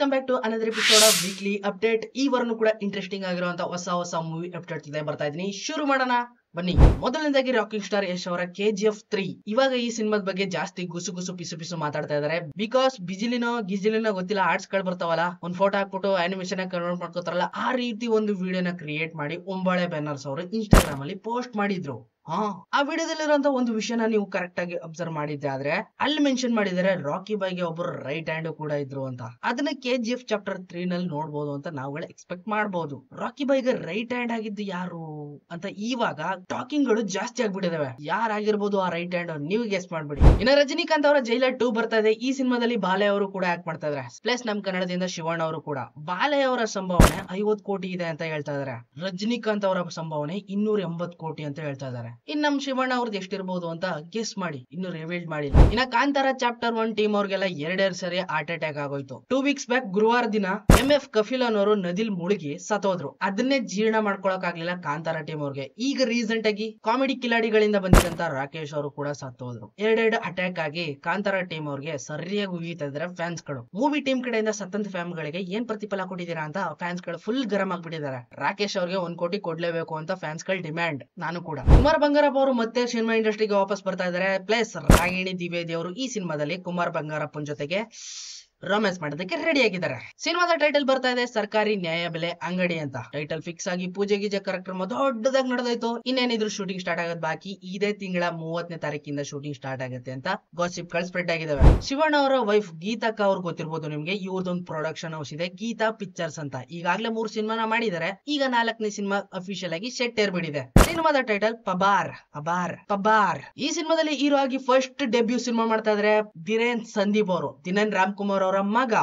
Welcome back to another episode of weekly update. ಈ ವಾರನೂ ಕೂಡ ಇಂಟ್ರೆಸ್ಟಿಂಗ್ ಆಗಿರುವಂತ ಹೊಸ ಮೂವಿ ಅಪ್ಡೇಟ್ ಜೊತೆ ಬರ್ತಾ ಇದೀನಿ. ಶುರು ಮಾಡೋಣ ಬನ್ನಿ. ಮೊದಲನೇದಾಗಿ ರಾಕಿಂಗ್ ಸ್ಟಾರ್ ಯಶ್ ಅವರ KGF 3. ಇವಾಗ ಈ ಸಿನಿಮಾದ ಬಗ್ಗೆ ಜಾಸ್ತಿ ಗುಸು ಪಿಸು ಮಾತಾಡ್ತಾ ಇದಾರೆ. ಬಿಕಾಸ್ ಗಿಜಿಲಿನೋ ಗೊತ್ತಿಲ್ಲ, ಆರ್ಟ್ಸ್ ಗಳು ಬರ್ತಾವಲ್ಲ, ಒಂದ್ ಫೋಟೋ ಹಾಕ್ಬಿಟ್ಟು ಅನಿಮೇಷನ್ ಕನ್ವರ್ಟ್ ಮಾಡ್ಕೋತಾರಲ್ಲ, ಆ ರೀತಿ ಒಂದು ವಿಡಿಯೋನ ಕ್ರಿಯೇಟ್ ಮಾಡಿ ಒಂಬಾಳೆ ಬ್ಯಾನರ್ಸ್ ಅವರು ಇನ್ಸ್ಟಾಗ್ರಾಮ್ ಅಲ್ಲಿ ಪೋಸ್ಟ್ ಮಾಡಿದ್ರು. ಆ ವಿಡಿಯೋದಲ್ಲಿರುವಂತ ಒಂದು ವಿಷಯನ ನೀವು ಕರೆಕ್ಟ್ ಆಗಿ ಅಬ್ಸರ್ವ್ ಮಾಡಿದ್ದೆ ಆದ್ರೆ ಅಲ್ಲಿ ಮೆನ್ಷನ್ ಮಾಡಿದರೆ ರಾಕಿ ಬಾಯ್ಗೆ ಒಬ್ಬರು ರೈಟ್ ಹ್ಯಾಂಡ್ ಕೂಡ ಇದ್ರು ಅಂತ. ಅದನ್ನ KGF ಚಾಪ್ಟರ್ 3 ನಲ್ಲಿ ನೋಡ್ಬೋದು ಅಂತ ನಾವುಗಳು ಎಕ್ಸ್ಪೆಕ್ಟ್ ಮಾಡಬಹುದು. ರಾಕಿ ಬಾಯ್ಗೆ ರೈಟ್ ಹ್ಯಾಂಡ್ ಆಗಿದ್ದು ಯಾರು ಅಂತ ಇವಾಗ ಟಾಕಿಂಗ್ ಗಳು ಜಾಸ್ತಿ ಆಗ್ಬಿಟ್ಟಿದಾವೆ. ಯಾರಾಗಿರ್ಬೋದು ಆ ರೈಟ್ ಹ್ಯಾಂಡ್, ನೀವು ಗೆಸ್ ಮಾಡ್ಬಿಡಿ. ಇನ್ನ ರಜನಿಕಾಂತ್ ಅವರ ಜೈಲರ್ 2 ಬರ್ತಾ ಇದೆ. ಈ ಸಿನಿಮಾದಲ್ಲಿ ಬಾಲೆ ಅವರು ಕೂಡ ಆಕ್ಟ್ ಮಾಡ್ತಾ ಇದಾರೆ. ಪ್ಲಸ್ ನಮ್ ಕನ್ನಡದಿಂದ ಶಿವಣ್ಣ ಅವರು ಕೂಡ. ಬಾಲೆ ಅವರ ಸಂಭಾವನೆ 50 ಕೋಟಿ ಇದೆ ಅಂತ ಹೇಳ್ತಾ ಇದಾರೆ. ರಜನಿಕಾಂತ್ ಅವರ ಸಂಭಾವನೆ 280 ಕೋಟಿ ಅಂತ ಹೇಳ್ತಾ ಇದಾರೆ. ಇನ್ ನಮ್ ಶಿವಣ್ಣ ಅವ್ರದ್ದು ಎಷ್ಟಿರ್ಬೋದು ಅಂತ ಗೆಸ್ ಮಾಡಿ, ಇನ್ನು ರಿವೀಲ್ ಮಾಡಿಲ್ಲ. ಇನ್ನ ಕಾಂತಾರ ಚಾಪ್ಟರ್ 1 ಟೀಮ್ ಅವ್ರಿಗೆಲ್ಲ ಎರಡೆರಡು ಸರಿ ಹಾರ್ಟ್ ಅಟ್ಯಾಕ್ ಆಗೋಯ್ತು. 2 ವೀಕ್ಸ್ ಬ್ಯಾಕ್ ಗುರುವಾರ ದಿನ MF ಕಫಿಲನ್ ಅವರು ನದಿಲ್ ಮುಳುಗಿ ಸತ್ತೋದ್ರು. ಅದನ್ನೇ ಜೀರ್ಣ ಮಾಡ್ಕೊಳಕ್ ಆಗ್ಲಿಲ್ಲ ಕಾಂತಾರ ಟೀಮ್ ಅವ್ರಿಗೆ. ಈಗ ರೀಸೆಂಟ್ ಆಗಿ ಕಾಮಿಡಿ ಕಿಲಾಡಿಗಳಿಂದ ಬಂದಿದಂತ ರಾಕೇಶ್ ಅವರು ಕೂಡ ಸತ್ತೋದ್ರು. ಎರಡೆರಡು ಅಟ್ಯಾಕ್ ಆಗಿ ಕಾಂತಾರ ಟೀಮ್ ಅವ್ರಿಗೆ ಸರಿಯಾಗಿ ಉಗಿತಾ ಇದಾರೆ ಫ್ಯಾನ್ಸ್ ಗಳು. ಮೂವಿ ಟೀಮ್ ಕಡೆಯಿಂದ ಸತ್ತಂತ ಫ್ಯಾನ್ ಗಳಿಗೆ ಏನ್ ಪ್ರತಿಫಲ ಕೊಟ್ಟಿದ್ದೀರಾ ಅಂತ ಫ್ಯಾನ್ಸ್ ಗಳು ಫುಲ್ ಗರಂ ಆಗ್ಬಿಟ್ಟಿದ್ದಾರೆ. ರಾಕೇಶ್ ಅವ್ರಿಗೆ 1 ಕೋಟಿ ಕೊಡ್ಲೇಬೇಕು ಅಂತ ಫ್ಯಾನ್ಸ್ ಗಳ ಡಿಮ್ಯಾಂಡ್. ನಾನು ಕೂಡ. ಕುಮಾರ್ ಬಂಗಾರಪ್ಪ ಅವರು ಮತ್ತೆ ಸಿನಿಮಾ ಇಂಡಸ್ಟ್ರಿಗೆ ವಾಪಸ್ ಬರ್ತಾ ಇದಾರೆ. ಪ್ಲಸ್ ರಾಗಿಣಿ ದ್ವಿವೇದಿ ಅವರು ಈ ಸಿನಿಮಾದಲ್ಲಿ ಕುಮಾರ್ ಬಂಗಾರಪ್ಪನ ಜೊತೆಗೆ ರೊಮ್ಯಾನ್ಸ್ ಮಾಡೋದಕ್ಕೆ ರೆಡಿ ಆಗಿದ್ದಾರೆ. ಸಿನಿಮಾದ ಟೈಟಲ್ ಬರ್ತಾ ಇದೆ ಸರ್ಕಾರಿ ನ್ಯಾಯ ಬೆಲೆ ಅಂಗಡಿ ಅಂತ. ಟೈಟಲ್ ಫಿಕ್ಸ್ ಆಗಿ ಪೂಜೆ ಗೀಜೆ ಕಾರ್ಯಕ್ರಮ ದೊಡ್ಡದಾಗಿ ನಡೆದಾಯ್ತು. ಇನ್ನೇನಿದ್ರು ಶೂಟಿಂಗ್ ಸ್ಟಾರ್ಟ್ ಆಗೋದು ಬಾಕಿ. ಇದೇ ತಿಂಗಳ 30ನೇ ತಾರೀಕಿಂದ ಶೂಟಿಂಗ್ ಸ್ಟಾರ್ಟ್ ಆಗುತ್ತೆ ಅಂತ ಗಾಸಿಪ್ ಗಳು ಸ್ಪ್ರೆಡ್ ಆಗಿದಾವೆ. ಶಿವಣ್ಣ ಅವರ ವೈಫ್ ಗೀತಕ್ಕ ಅವ್ರು ಗೊತ್ತಿರ್ಬೋದು ನಿಮ್ಗೆ. ಇವ್ರದೊಂದು ಪ್ರೊಡಕ್ಷನ್ ಹೌಸ್ ಇದೆ, ಗೀತಾ ಪಿಕ್ಚರ್ಸ್ ಅಂತ. ಈಗಾಗಲೇ 3 ಸಿನಿಮಾನ ಮಾಡಿದ್ದಾರೆ. ಈಗ 4ನೇ ಸಿನಿಮಾ ಅಫಿಷಿಯಲ್ ಆಗಿ ಸೆಟ್ ಏರ್ಬಿಟ್ಟಿದೆ. ಸಿನಿಮಾದ ಟೈಟಲ್ ಪಬಾರ್. ಈ ಸಿನಿಮಾದಲ್ಲಿ ಹೀರೋ ಆಗಿ ಫಸ್ಟ್ ಡೆಬ್ಯೂ ಸಿನಿಮಾ ಮಾಡ್ತಾ ಇದ್ರೆ ಧಿರೇನ್ ಸಂದೀಪ್ ಅವರು. ದಿನೇನ್ ರಾಮ್ಕುಮಾರ್ ಅವರ ಮಗ.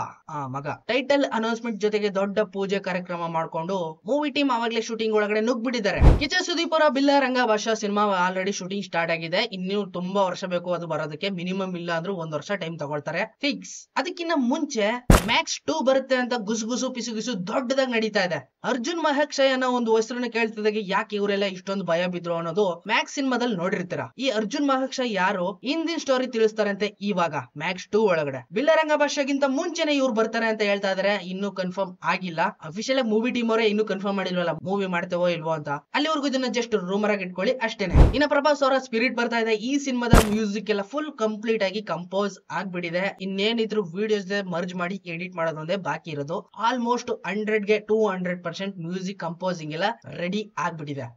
ಟೈಟಲ್ ಅನೌನ್ಸ್ಮೆಂಟ್ ಜೊತೆಗೆ ದೊಡ್ಡ ಪೂಜೆ ಕಾರ್ಯಕ್ರಮ ಮಾಡ್ಕೊಂಡು ಮೂವಿ ಟೀಮ್ ಅವಾಗಲೇ ಶೂಟಿಂಗ್ ಒಳಗಡೆ ನುಗ್ಬಿಟ್ಟಿದ್ದಾರೆ. ಕಿಚ್ಚ ಸುದೀಪ್ ಅವರ ಬಿಲ್ಲ ರಂಗ ಭಾಷಾ ಸಿನಿಮಾ ಆಲ್ರೆಡಿ ಶೂಟಿಂಗ್ ಸ್ಟಾರ್ಟ್ ಆಗಿದೆ. ಇನ್ನು ತುಂಬಾ ವರ್ಷ ಬೇಕು ಅದು ಬರೋದಕ್ಕೆ. ಮಿನಿಮಮ್ ಇಲ್ಲ ಅಂದ್ರೂ 1 ವರ್ಷ ಟೈಮ್ ತಗೊಳ್ತಾರೆ ಫಿಕ್ಸ್. ಅದಕ್ಕಿಂತ ಮುಂಚೆ ಮ್ಯಾಕ್ಸ್ 2 ಬರುತ್ತೆ ಅಂತ ಗುಸು ಪಿಸು ದೊಡ್ಡದಾಗಿ ನಡೀತಾ ಇದೆ. ಅರ್ಜುನ್ ಮಹಾಕ್ಷಯ್ ಅನ್ನೋ ಒಂದು ಹೆಸರನ್ನ ಕೇಳ್ತಿದ್ದಾಗೆ ಯಾಕೆ ಇವರೆಲ್ಲ ಇಷ್ಟೊಂದು ಭಯ ಬಿದ್ರು ಅನ್ನೋದು ಮ್ಯಾಕ್ಸ್ ಸಿನಿಮಾದಲ್ಲಿ ನೋಡಿರ್ತೀರ. ಈ ಅರ್ಜುನ್ ಮಹಾಕ್ಷಯ್ ಯಾರು ಹಿಂದಿನ ಸ್ಟೋರಿ ತಿಳಿಸ್ತಾರಂತೆ ಇವಾಗ ಮ್ಯಾಕ್ಸ್ 2 ಒಳಗಡೆ. ಬಿಲ್ಲರಂಗ ಭಾಷೆಗಿಂತ ಮುಂಚೆನೆ ಇವ್ರು ಬರ್ತಾರೆ ಅಂತ ಹೇಳ್ತಾ ಇದಾರೆ. ಇನ್ನೂ ಕನ್ಫರ್ಮ್ ಆಗಿಲ್ಲ. ಅಫಿಷಿಯಲ್ ಮೂವಿ ಟೀಮ್ ಅವರೇ ಇನ್ನೂ ಕನ್ಫರ್ಮ್ ಮಾಡಿಲ್ವಲ್ಲ ಮೂವಿ ಮಾಡ್ತೇವೋ ಇಲ್ವೋ ಅಂತ. ಅಲ್ಲಿವರೆಗೂ ಇದನ್ನ ಜಸ್ಟ್ ರೂಮರ್ ಆಗಿ ಇಟ್ಕೊಳ್ಳಿ ಅಷ್ಟೇನೆ. ಇನ್ನ ಪ್ರಭಾಸ್ ಅವರ ಸ್ಪಿರಿಟ್ ಬರ್ತಾ ಇದೆ. ಈ ಸಿನಿಮಾದ ಮ್ಯೂಸಿಕ್ ಎಲ್ಲ ಫುಲ್ ಕಂಪ್ಲೀಟ್ ಆಗಿ ಕಂಪೋಸ್ ಆಗ್ಬಿಟ್ಟಿದೆ. ಇನ್ನೇನಿದ್ರು ವಿಡಿಯೋಸ್ ಮರ್ಜ್ ಮಾಡಿ ಎಡಿಟ್ ಮಾಡೋದೊಂದೇ ಬಾಕಿ ಇರೋದು. ಆಲ್ಮೋಸ್ಟ್ 100ಗೆ 200% ಮ್ಯೂಸಿಕ್ ಕಂಪೋಸಿಂಗ್ ಎಲ್ಲ ರೆಡಿ ಆಗ್ಬಿಟ್ಟಿದೆ.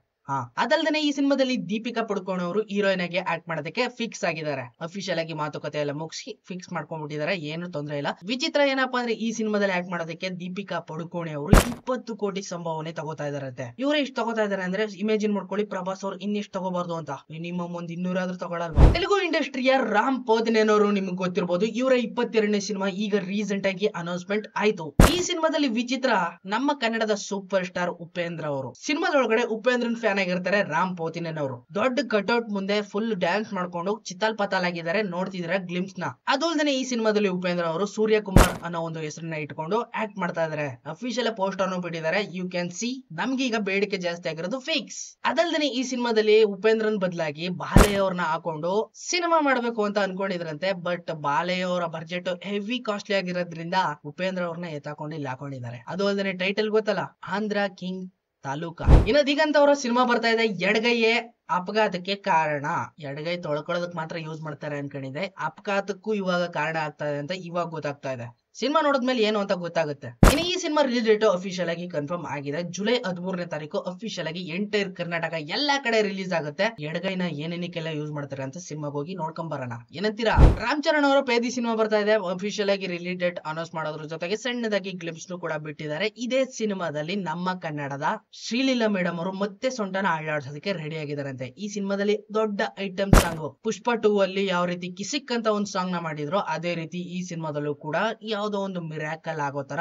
ಅದಲ್ದೇನೆ ಈ ಸಿನಿಮಾದಲ್ಲಿ ದೀಪಿಕಾ ಪಡುಕೋಣೆ ಅವರು ಹೀರೋಯಿನ್ ಆಗಿ ಆಕ್ಟ್ ಮಾಡೋದಕ್ಕೆ ಫಿಕ್ಸ್ ಆಗಿದ್ದಾರೆ. ಅಫಿಷಿಯಲ್ ಆಗಿ ಮಾತುಕತೆ ಎಲ್ಲ ಮುಗಿಸಿ ಫಿಕ್ಸ್ ಮಾಡ್ಕೊಂಡ್ಬಿಟ್ಟಿದ್ದಾರೆ. ಏನು ತೊಂದರೆ ಇಲ್ಲ. ವಿಚಿತ್ರ ಏನಪ್ಪಾ ಅಂದ್ರೆ ಈ ಸಿನಿಮಾದಲ್ಲಿ ಆಕ್ಟ್ ಮಾಡೋದಕ್ಕೆ ದೀಪಿಕಾ ಪಡುಕೋಣೆ ಅವರು 20 ಕೋಟಿ ಸಂಭಾವನೆ ತಗೋತಾ ಇದಾರಂತೆ. ಇವರೇ ಇಷ್ಟು ತಗೋತಾ ಇದಾರೆ ಅಂದ್ರೆ ಇಮೇಜಿನ್ ಮಾಡ್ಕೊಳ್ಳಿ, ಪ್ರಭಾಸ್ ಅವರು ಇನ್ನಿಷ್ಟು ತಗೋಬಾರ್ದು ಅಂತ. ಮಿನಿಮಮ್ 200 ಆದ್ರೂ ತಗೊಳಲ್ವಾ. ತೆಲುಗು ಇಂಡಸ್ಟ್ರಿಯ ರಾಮ್ ಪೋದಿನೇನ್ ಅವರು ನಿಮ್ಗೆ ಗೊತ್ತಿರಬಹುದು. ಇವರ 22ನೇ ಸಿನಿಮಾ ಈಗ ರೀಸೆಂಟ್ ಆಗಿ ಅನೌನ್ಸ್ಮೆಂಟ್ ಆಯ್ತು. ಈ ಸಿನಿಮಾದಲ್ಲಿ ವಿಚಿತ್ರ ನಮ್ಮ ಕನ್ನಡದ ಸೂಪರ್ ಸ್ಟಾರ್ ಉಪೇಂದ್ರ ಅವರು. ಸಿನಿಮಾದೊಳಗಡೆ ಉಪೇಂದ್ರನ್ ಫ್ಯಾನ್ ಆಗಿರ್ತಾರೆ ರಾಮ್ ಪೋತಿನೇನ್ ಅವರು. ದೊಡ್ಡ ಕಟ್ಔಟ್ ಮುಂದೆ ಫುಲ್ ಡ್ಯಾನ್ಸ್ ಮಾಡ್ಕೊಂಡು ಚಿತ್ತಾಲ್ ಪತಾಲ್ ಆಗಿದ್ದಾರೆ. ನೋಡ್ತಿದ್ರೆ ಗ್ಲಿಮ್ಸ್ ನ. ಅದಲ್ದೇನೆ ಈ ಸಿನಿಮಾದಲ್ಲಿ ಉಪೇಂದ್ರ ಅವರು ಸೂರ್ಯಕುಮಾರ್ ಅನ್ನೋ ಒಂದು ಹೆಸರನ್ನ ಇಟ್ಕೊಂಡು ಆಕ್ಟ್ ಮಾಡ್ತಾ ಇದಾರೆ. ಅಫಿಷಿಯಲ್ ಪೋಸ್ಟರ್ ಅನ್ನು ಬಿಟ್ಟಿದ್ದಾರೆ. You can see. ನಮ್ಗೆ ಈಗ ಬೇಡಿಕೆ ಜಾಸ್ತಿ ಆಗಿರೋದು ಫಿಕ್ಸ್. ಅದಲ್ದೇನೆ ಈ ಸಿನಿಮಾದಲ್ಲಿ ಉಪೇಂದ್ರನ್ ಬದಲಾಗಿ ಬಾಲೆ ಅವ್ರನ್ನ ಹಾಕೊಂಡು ಸಿನಿಮಾ ಮಾಡ್ಬೇಕು ಅಂತ ಅನ್ಕೊಂಡಿದ್ರಂತೆ. ಬಟ್ ಬಾಲೆ ಅವರ ಬಜೆಟ್ ಹೆವಿ ಕಾಸ್ಟ್ಲಿ ಆಗಿರೋದ್ರಿಂದ ಉಪೇಂದ್ರ ಅವ್ರನ್ನ ಎತ್ತಾಕೊಂಡು ಇಲ್ಲಿ ಹಾಕೊಂಡಿದ್ದಾರೆ. ಅದು ಅಲ್ದೇನೆ ಟೈಟಲ್ ಗೊತ್ತಲ್ಲ, ಆಂಧ್ರ ಕಿಂಗ್ ತಾಲೂಕಾ. ಇನ್ನು ದಿಗಂತ್ ಅವರ ಸಿನಿಮಾ ಬರ್ತಾ ಇದೆ. ಎಡಗೈಯೇ ಅಪಘಾತಕ್ಕೆ ಕಾರಣ. ಎಡಗೈ ತೊಳ್ಕೊಳ್ಳೋದಕ್ ಮಾತ್ರ ಯೂಸ್ ಮಾಡ್ತಾರೆ ಅನ್ಕೊಂಡಿದ್ದೆ. ಅಪಘಾತಕ್ಕೂ ಇವಾಗ ಕಾರಣ ಆಗ್ತಾ ಇದೆ ಅಂತ ಇವಾಗ ಗೊತ್ತಾಗ್ತಾ ಇದೆ. ಸಿನಿಮಾ ನೋಡಿದ್ಮೇಲೆ ಏನು ಅಂತ ಗೊತ್ತಾಗುತ್ತೆ. ಇನ್ನು ಈ ಸಿನಿಮಾ ರಿಲೀಸ್ ಡೇಟ್ ಅಫಿಷಿಯಲ್ ಆಗಿ ಕನ್ಫರ್ಮ್ ಆಗಿದೆ. ಜುಲೈ 13ನೇ ತಾರೀಕು ಅಫಿಷಿಯಲ್ ಆಗಿ ಎಂಟೈರ್ ಕರ್ನಾಟಕ ಎಲ್ಲಾ ಕಡೆ ರಿಲೀಸ್ ಆಗುತ್ತೆ. ಎಡಗೈನ ಏನೇನಕ್ಕೆಲ್ಲ ಯೂಸ್ ಮಾಡ್ತಾರೆ ಅಂತ ಸಿನಿಮಾಗೆ ಹೋಗಿ ನೋಡ್ಕೊಂಡ್ ಬರೋಣ. ಏನಂತೀರಾ? ರಾಮ್ ಚರಣ್ ಅವರ ಪೇದಿ ಸಿನಿಮಾ ಬರ್ತಾ ಇದೆ. ಅಫಿಷಿಯಲ್ ಆಗಿ ರಿಲೀಸ್ ಡೇಟ್ ಅನೌನ್ಸ್ ಮಾಡೋದ್ರ ಜೊತೆಗೆ ಸಣ್ಣದಾಗಿ ಗ್ಲಿಮ್ಸ್ ಕೂಡ ಬಿಟ್ಟಿದ್ದಾರೆ. ಇದೇ ಸಿನಿಮಾದಲ್ಲಿ ನಮ್ಮ ಕನ್ನಡದ ಶ್ರೀಲೀಲಾ ಮೇಡಮ್ ಅವರು ಮತ್ತೆ ಸೊಂಟನ ಆಡಾಡ್ಸೋದಕ್ಕೆ ರೆಡಿ ಆಗಿದಾರಂತೆ. ಈ ಸಿನಿಮಾದಲ್ಲಿ ದೊಡ್ಡ ಐಟಮ್ ಸಾಂಗ್ ಪುಷ್ಪ 2 ಅಲ್ಲಿ ಯಾವ ರೀತಿ ಕಿಸಿಕ್ ಅಂತ ಒಂದು ಸಾಂಗ್ ನ ಮಾಡಿದ್ರು, ಅದೇ ರೀತಿ ಈ ಸಿನಿಮಾದಲ್ಲೂ ಕೂಡ ಯಾವುದೋ ಒಂದು ಮಿರಾಕಲ್ ಆಗೋ ತರ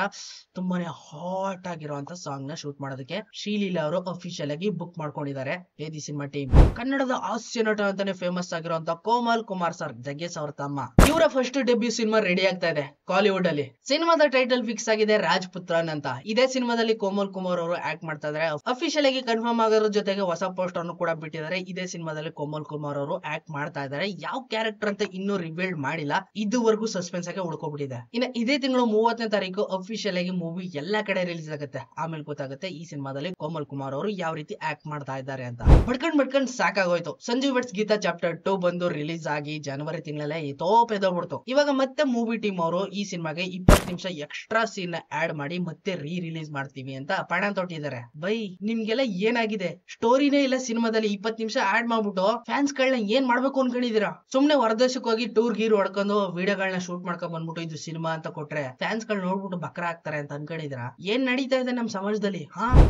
ತುಂಬಾನೇ ಹಾಟ್ ಆಗಿರುವಂತ ಸಾಂಗ್ ನ ಶೂಟ್ ಮಾಡೋದಕ್ಕೆ ಶ್ರೀಲೀಲಾ ಅವರು ಅಫಿಷಿಯಲ್ ಆಗಿ ಬುಕ್ ಮಾಡ್ಕೊಂಡಿದ್ದಾರೆ. ಏದಿ ಸಿನಿಮಾ ಟೀಮ್. ಕನ್ನಡದ ಹಾಸ್ಯ ನಟ ಅಂತಾನೆ ಫೇಮಸ್ ಆಗಿರುವಂತ ಕೋಮಲ್ ಕುಮಾರ್ ಸರ್, ಜಗ್ಗೇಶ್ ಅವ್ರ ತಮ್ಮ, ಇವರ ಫಸ್ಟ್ ಡೆಬ್ಯೂ ಸಿನಿಮಾ ರೆಡಿ ಆಗ್ತಾ ಇದೆ ಕಾಲಿವುಡ್ ಅಲ್ಲಿ. ಸಿನಿಮಾದ ಟೈಟಲ್ ಫಿಕ್ಸ್ ಆಗಿದೆ, ರಾಜ್ಪುತ್ರನ್ ಅಂತ. ಇದೇ ಸಿನಿಮಾದಲ್ಲಿ ಕೋಮಲ್ ಕುಮಾರ್ ಅವರು ಆಕ್ಟ್ ಮಾಡ್ತಾ ಇದಾರೆ. ಅಫಿಷಿಯಲ್ ಆಗಿ ಕನ್ಫರ್ಮ್ ಆಗೋದ್ರ ಜೊತೆಗೆ ಹೊಸ ಪೋಸ್ಟರ್ ಅನ್ನು ಕೂಡ ಬಿಟ್ಟಿದ್ದಾರೆ. ಇದೇ ಸಿನಿಮಾದಲ್ಲಿ ಕೋಮಲ್ ಕುಮಾರ್ ಅವರು ಆಕ್ಟ್ ಮಾಡ್ತಾ ಇದ್ದಾರೆ. ಯಾವ ಕ್ಯಾರೆಕ್ಟರ್ ಅಂತ ಇನ್ನೂ ರಿವೀಲ್ ಮಾಡಿಲ್ಲ. ಇದುವರೆಗೂ ಸಸ್ಪೆನ್ಸ್ ಆಗಿ ಉಳ್ಕೊಬಿಟ್ಟಿದೆ. ಇನ್ನು ಇದೇ ತಿಂಗಳು 30ನೇ ತಾರೀಕು ಅಫಿಷಿಯಲ್ ಆಗಿ ಮೂವಿ ಎಲ್ಲಾ ಕಡೆ ರಿಲೀಸ್ ಆಗುತ್ತೆ. ಆಮೇಲೆ ಗೊತ್ತಾಗುತ್ತೆ ಈ ಸಿನಿಮಾದಲ್ಲಿ ಕೋಮಲ್ ಕುಮಾರ್ ಅವರು ಯಾವ ರೀತಿ ಆಕ್ಟ್ ಮಾಡ್ತಾ ಇದ್ದಾರೆ ಅಂತ. ಬಡ್ಕೊಂಡ್ ಸಾಕಾಗೋಯ್ತು. ಸಂಜು ವೆಟ್ಸ್ ಗೀತಾ ಚಾಪ್ಟರ್ 2 ಬಂದು ರಿಲೀಸ್ ಆಗಿ ಜನವರಿ ತಿಂಗಳಲ್ಲೇ ಎದೋಬಿಡ್ತು. ಇವಾಗ ಮತ್ತೆ ಮೂವಿ ಟೀಮ್ ಅವರು ಈ ಸಿನಿಮಾಗೆ 20 ನಿಮಿಷ ಎಕ್ಸ್ಟ್ರಾ ಸೀನ್ ಆಡ್ ಮಾಡಿ ಮತ್ತೆ ರಿಲೀಸ್ ಮಾಡ್ತೀವಿ ಅಂತ ಪಣ ತೊಟ್ಟಿದ್ದಾರೆ. ಬೈ ನಿಮ್ಗೆಲ್ಲ ಏನಾಗಿದೆ? ಸ್ಟೋರಿನೇ ಇಲ್ಲ ಸಿನಿಮಾದಲ್ಲಿ, 20 ನಿಮಿಷ ಆಡ್ ಮಾಡ್ಬಿಟ್ಟು ಫ್ಯಾನ್ಸ್ ಗಳನ್ನ ಏನ್ ಮಾಡ್ಬೇಕು ಅನ್ಕೊಂಡಿದೀರಾ? ಸುಮ್ನೆ ಹೊರದೇಶಕ್ಕೆ ಹೋಗಿ ಟೂರ್ ಗೀರ್ ಹೊಡ್ಕೊಂಡು ವಿಡಿಯೋಗಳನ್ನ ಶೂಟ್ ಮಾಡ್ಕೊಂಡ್ ಬಂದ್ಬಿಟ್ಟು ಇದು ಸಿನಿಮಾ ಅಂತ ಕೊಟ್ರೆ ಫ್ಯಾನ್ಸ್ ಗಳು ನೋಡ್ಬಿಟ್ಟು ಬಕ್ರ ಆಗ್ತಾರೆ ಅಂತ ಅನ್ಕೊಂಡಿದೀರಾ? ಏನ್ ನಡೀತಾ ಇದೆ ನಮ್ ಸಮಾಜದಲ್ಲಿ?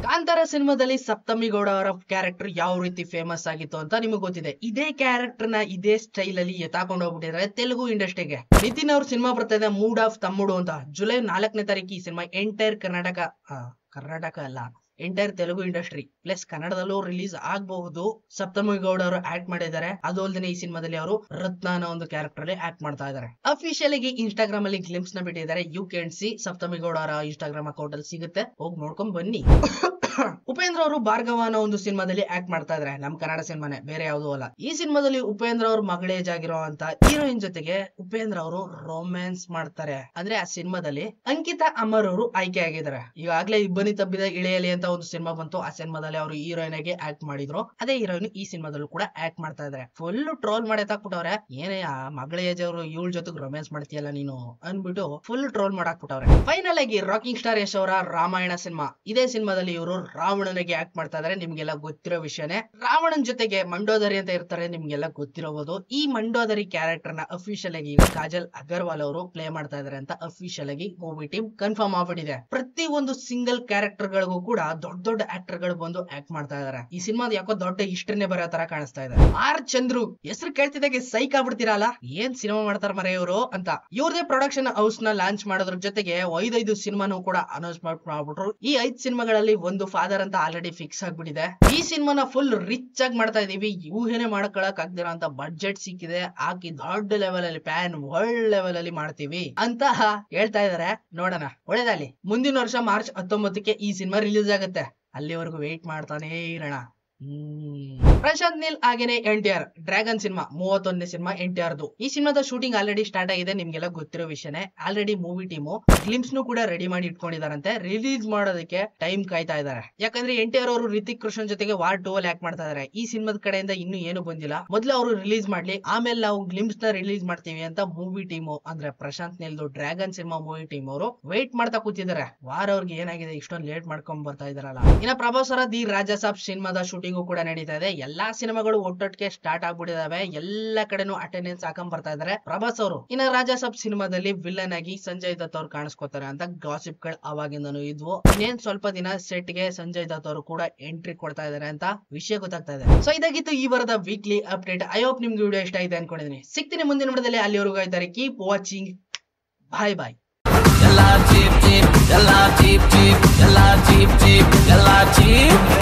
ಕಾಂತಾರ ಸಿನಿಮಾದಲ್ಲಿ ಸಪ್ತಮಿ ಗೌಡ ಅವರ ಕ್ಯಾರೆಕ್ಟರ್ ಯಾವ ರೀತಿ ಫೇಮಸ್ ಆಗಿತ್ತು ಅಂತ ನಿಮಗೆ ಗೊತ್ತಿದೆ. ಇದೇ ಕ್ಯಾರೆಕ್ಟರ್ ನ ಇದೇ ಸ್ಟೈಲ್ ಅಲ್ಲಿ ಎತ್ತಾಕೊಂಡು ಹೋಗ್ಬಿಟ್ಟಿದ್ದಾರೆ ತೆಲುಗು ಇಂಡಸ್ಟ್ರಿಗೆ. ನಿತಿನ್ ಅವ್ರ ಸಿನಿಮಾ ಬರ್ತಾ ಇದೆ ಮೂಡ್ ಆಫ್ ತಮ್ಮುಡು ಅಂತ. ಜುಲೈ 4ನೇ ತಾರೀಕು ಈ ಸಿನಿಮಾ ಎಂಟೈರ್ ಕರ್ನಾಟಕ ಅಲ್ಲ, ಎಂಟೈರ್ ತೆಲುಗು ಇಂಡಸ್ಟ್ರಿ ಪ್ಲಸ್ ಕನ್ನಡದಲ್ಲೂ ರಿಲೀಸ್ ಆಗಬಹುದು. ಸಪ್ತಮಿ ಗೌಡ ಅವರು ಆಕ್ಟ್ ಮಾಡಿದ್ದಾರೆ. ಅದು ಅಲ್ಲದೆ ಈ ಸಿನಿಮಾದಲ್ಲಿ ಅವರು ರತ್ನ ಅನ್ನೋ ಒಂದು ಕ್ಯಾರೆಕ್ಟರ್ ಅಲ್ಲಿ ಆಕ್ಟ್ ಮಾಡ್ತಾ ಇದ್ದಾರೆ. ಅಫಿಷಿಯಲ್ ಆಗಿ ಇನ್ಸ್ಟಾಗ್ರಾಮ್ ಅಲ್ಲಿ ಗ್ಲಿಮ್ಸ್ ನ ಬಿಟ್ಟಿದ್ದಾರೆ. ಯು ಕ್ಯಾನ್ ಸಿ ಸಪ್ತಮಿ ಗೌಡ ಅವರ ಇನ್ಸ್ಟಾಗ್ರಾಮ್ ಅಕೌಂಟ್ ಅಲ್ಲಿ ಸಿಗುತ್ತೆ, ಹೋಗಿ ನೋಡ್ಕೊಂಡ್ ಬನ್ನಿ. ಉಪೇಂದ್ರ ಅವರು ಭಾರ್ಗವ ಅನ್ನೋ ಒಂದು ಸಿನಿಮಾದಲ್ಲಿ ಆಕ್ಟ್ ಮಾಡ್ತಾ ಇದ್ದಾರೆ. ನಮ್ ಕನ್ನಡ ಸಿನಿಮಾನೆ, ಬೇರೆ ಯಾವ್ದು ಅಲ್ಲ. ಈ ಸಿನಿಮಾದಲ್ಲಿ ಉಪೇಂದ್ರ ಅವ್ರ ಮಗಳ ಏಜ್ ಆಗಿರೋ ಅಂತ ಹೀರೋಯಿನ್ ಜೊತೆಗೆ ಉಪೇಂದ್ರ ಅವರು ರೊಮ್ಯಾನ್ಸ್ ಮಾಡ್ತಾರೆ. ಅಂದ್ರೆ ಆ ಸಿನಿಮಾದಲ್ಲಿ ಅಂಕಿತಾ ಅಮರ್ ಅವರು ಆಯ್ಕೆ ಆಗಿದ್ದಾರೆ. ಈಗಾಗ್ಲೇ ಇಬ್ಬನಿ ತಬ್ಬಿದ ಇಳೆಯಲಿ ಅಂತ ಒಂದು ಸಿನಿಮಾ ಬಂತು. ಆ ಸಿನಿಮಾದಲ್ಲಿ ಅವರು ಹೀರೋಯಿನ್ ಆಗಿ ಆಕ್ಟ್ ಮಾಡಿದ್ರು. ಅದೇ ಹೀರೋಯಿನ್ ಈ ಸಿನಿಮಾದಲ್ಲೂ ಕೂಡ ಆಕ್ಟ್ ಮಾಡ್ತಾ ಇದಾರೆ. ಫುಲ್ ಟ್ರೋಲ್ ಮಾಡಿ ಹಾಕ್ಬಿಟ್ಟವ್ರೆ. ಏನೇ ಆ ಮಗಳ ಏಜ್ ಅವರು ಇವಳ ಜೊತೆಗೆ ರೊಮ್ಯಾನ್ಸ್ ಮಾಡ್ತೀಯಲ್ಲ ನೀನು ಅನ್ಬಿಟ್ಟು ಫುಲ್ ಟ್ರೋಲ್ ಮಾಡಾಕ್ಬಿಟ್ಟವ್ರೆ. ಫೈನಲ್ ಆಗಿ ರಾಕಿಂಗ್ ಸ್ಟಾರ್ ಯಶ್ ಅವರ ರಾಮಾಯಣ ಸಿನಿಮಾ. ಇದೇ ಸಿನಿಮಾದಲ್ಲಿ ಇವರು ರಾವಣನಿಗೆ ಆಕ್ಟ್ ಮಾಡ್ತಾ ಇದಾರೆ. ನಿಮ್ಗೆಲ್ಲ ಗೊತ್ತಿರೋ ವಿಷಯನೇ. ರಾವಣನ್ ಜೊತೆಗೆ ಮಂಡೋದರಿ ಅಂತ ಇರ್ತಾರೆ, ನಿಮ್ಗೆಲ್ಲ ಗೊತ್ತಿರಬಹುದು. ಈ ಮಂಡೋದರಿ ಕ್ಯಾರೆಕ್ಟರ್ ನ ಅಫಿಷಿಯಲ್ ಆಗಿ ಕಾಜಲ್ ಅಗರ್ವಾಲ್ ಅವರು ಪ್ಲೇ ಮಾಡ್ತಾ ಇದಾರೆ ಅಂತ ಅಫಿಷಿಯಲ್ ಆಗಿ ಮೂವಿ ಟೀಮ್ ಕನ್ಫರ್ಮ್ ಆಗ್ಬಿಟ್ಟಿದೆ. ಪ್ರತಿ ಒಂದು ಸಿಂಗಲ್ ಕ್ಯಾರೆಕ್ಟರ್ ಗಳಿಗೂ ಕೂಡ ದೊಡ್ಡ ಆಕ್ಟರ್ ಗಳು ಬಂದು ಆಕ್ಟ್ ಮಾಡ್ತಾ ಇದಾರೆ. ಈ ಸಿನಿಮಾದ ಯಾಕೋ ದೊಡ್ಡ ಹಿಸ್ಟ್ರಿನೇ ಬರೋ ತರ ಕಾಣಿಸ್ತಾ ಇದೆ. ಆರ್ ಚಂದ್ರು ಹೆಸರು ಕೇಳ್ತಿದ್ದಾಗೆ ಸೈಕ್ ಆಗ್ಬಿಡ್ತೀರಲ್ಲ, ಏನ್ ಸಿನಿಮಾ ಮಾಡ್ತಾರ ಮರೆ ಇವರು ಅಂತ. ಇವ್ರದೇ ಪ್ರೊಡಕ್ಷನ್ ಹೌಸ್ ನ ಲಾಂಚ್ ಮಾಡೋದ್ರ ಜೊತೆಗೆ 5 ಸಿನಿಮಾನು ಕೂಡ ಅನೌನ್ಸ್ ಮಾಡ್ಬಿಟ್ರು. ಈ 5 ಸಿನಿಮಾಗಳಲ್ಲಿ ಒಂದು ಫಾದರ್ ಅಂತ ಆಲ್ರೆಡಿ ಫಿಕ್ಸ್ ಆಗ್ಬಿಟ್ಟಿದೆ. ಈ ಸಿನಿಮಾನ ಫುಲ್ ರಿಚ್ ಆಗಿ ಮಾಡ್ತಾ ಇದೀವಿ. ಊಹೆನೆ ಮಾಡ್ಕೊಳಕ್ ಆಗ್ದಿರೋ ಅಂತ ಬಡ್ಜೆಟ್ ಸಿಕ್ಕಿದೆ, ಹಾಕಿ ದೊಡ್ಡ ಲೆವೆಲ್ ಅಲ್ಲಿ ಪ್ಯಾನ್ ವರ್ಲ್ಡ್ ಲೆವೆಲ್ ಅಲ್ಲಿ ಮಾಡ್ತೀವಿ ಅಂತ ಹೇಳ್ತಾ ಇದಾರೆ. ನೋಡೋಣ, ಒಳ್ಳೇದಾಗ್ಲಿ. ಮುಂದಿನ ವರ್ಷ ಮಾರ್ಚ್ 19ಕ್ಕೆ ಈ ಸಿನಿಮಾ ರಿಲೀಸ್ ಆಗುತ್ತೆ. ಅಲ್ಲಿವರೆಗೂ ವೇಟ್ ಮಾಡ್ತಾನೆ ಇರೋಣ. ಪ್ರಶಾಂತ್ ನೀಲ್ ಹಾಗೇನೆ NTR ಡ್ರ್ಯಾಗನ್ ಸಿನಿಮಾ 31ನೇ ಸಿನಿಮಾ NTR. ಈ ಸಿನಿಮಾದ ಶೂಟಿಂಗ್ ಆಲ್ರೆಡಿ ಸ್ಟಾರ್ಟ್ ಆಗಿದೆ, ನಿಮ್ಗೆಲ್ಲ ಗೊತ್ತಿರೋ ವಿಷಯನೇ. ಆಲ್ರೆಡಿ ಮೂವಿ ಟೀಮು ಗ್ಲಿಮ್ಸ್ ನು ಕೂಡ ರೆಡಿ ಮಾಡಿ ಇಟ್ಕೊಂಡಿದಾರಂತೆ. ರಿಲೀಸ್ ಮಾಡೋದಕ್ಕೆ ಟೈಮ್ ಕಾಯ್ತಾ ಇದಾರೆ. ಯಾಕಂದ್ರೆ NTR ಅವರು ರಿತಿಕ್ ರೋಷನ್ ಜೊತೆಗೆ ವಾರ್ 2 ಅಲ್ಲಿ ಆಕ್ಟ್ ಮಾಡ್ತಾ ಇದಾರೆ. ಈ ಸಿನಿಮಾದ ಕಡೆಯಿಂದ ಇನ್ನು ಏನು ಬಂದಿಲ್ಲ. ಮೊದ್ಲು ಅವರು ರಿಲೀಸ್ ಮಾಡ್ಲಿ, ಆಮೇಲೆ ನಾವು ಗ್ಲಿಮ್ಸ್ ನ ರಿಲೀಸ್ ಮಾಡ್ತೀವಿ ಅಂತ ಮೂವಿ ಟೀಮು ಅಂದ್ರೆ ಪ್ರಶಾಂತ್ ನೀಲ್ದು ಡ್ರ್ಯಾಗನ್ ಸಿನಿಮಾ ಮೂವಿ ಟೀಮ್ ಅವರು ವೇಟ್ ಮಾಡ್ತಾ ಕೂತಿದ್ದಾರೆ. ವಾರ್ ಅವ್ರಿಗೆ ಏನಾಗಿದೆ ಇಷ್ಟೊಂದು ಲೇಟ್ ಮಾಡ್ಕೊಂಡ್ ಬರ್ತಾ ಇದಾರಲ್ಲ. ಇನ್ನ ಪ್ರಭಾಸ್ ಅವರ ದಿ ರಾಜಾ ಸಾಬ್ ಸಿನಿಮಾದ ಶೂಟಿಂಗ್ ಕೂಡ ನಡೀತಾ ಇದೆ. ಎಲ್ಲಾ ಸಿನಿಮಾಗಳು ಒಟ್ಟೊಟ್ಟಿಗೆ ಸ್ಟಾರ್ಟ್ ಆಗ್ಬಿಟ್ಟಿದಾವೆ. ಎಲ್ಲಾ ಕಡೆನೂ ಅಟೆಂಡೆನ್ಸ್ ಹಾಕೊಂಡ್ ಬರ್ತಾ ಇದಾರೆ ಪ್ರಭಾಸ್ ಅವರು. ಇನ್ನ ರಾಜಾ ಸಾಬ್ ಸಿನಿಮಾದಲ್ಲಿ ವಿಲ್ಲನ್ ಆಗಿ ಸಂಜಯ್ ದತ್ ಅವ್ರು ಕಾಣಿಸ್ಕೋತಾರೆ ಅಂತ ಗಾಸಿಪ್ ಗಳು ಅವಾಗಿಂದನೂ ಇದ್ವು. ಇನ್ನೇನ್ ಸ್ವಲ್ಪ ದಿನ ಸೆಟ್ ಗೆ ಸಂಜಯ್ ದತ್ ಅವರು ಕೂಡ ಎಂಟ್ರಿ ಕೊಡ್ತಾ ಇದಾರೆ ಅಂತ ವಿಷಯ ಗೊತ್ತಾಗ್ತಾ ಇದೆ. ಸೊ ಇದಾಗಿತ್ತು ಈ ವಾರದ ವೀಕ್ಲಿ ಅಪ್ಡೇಟ್. ಐ ಹೋಪ್ ನಿಮ್ಗೆ ವಿಡಿಯೋ ಇಷ್ಟ ಆಗಿದೆ ಅನ್ಕೊಂಡಿದ್ದೀನಿ. ಸಿಗ್ತೀನಿ ಮುಂದಿನ ವಿಡಿಯೋದಲ್ಲಿ. ಅಲ್ಲಿವರೆಗೂ ಇದ್ದಾರೆ. Keep watching. Bye bye. ಎಲ್ಲ ಚೀಪ್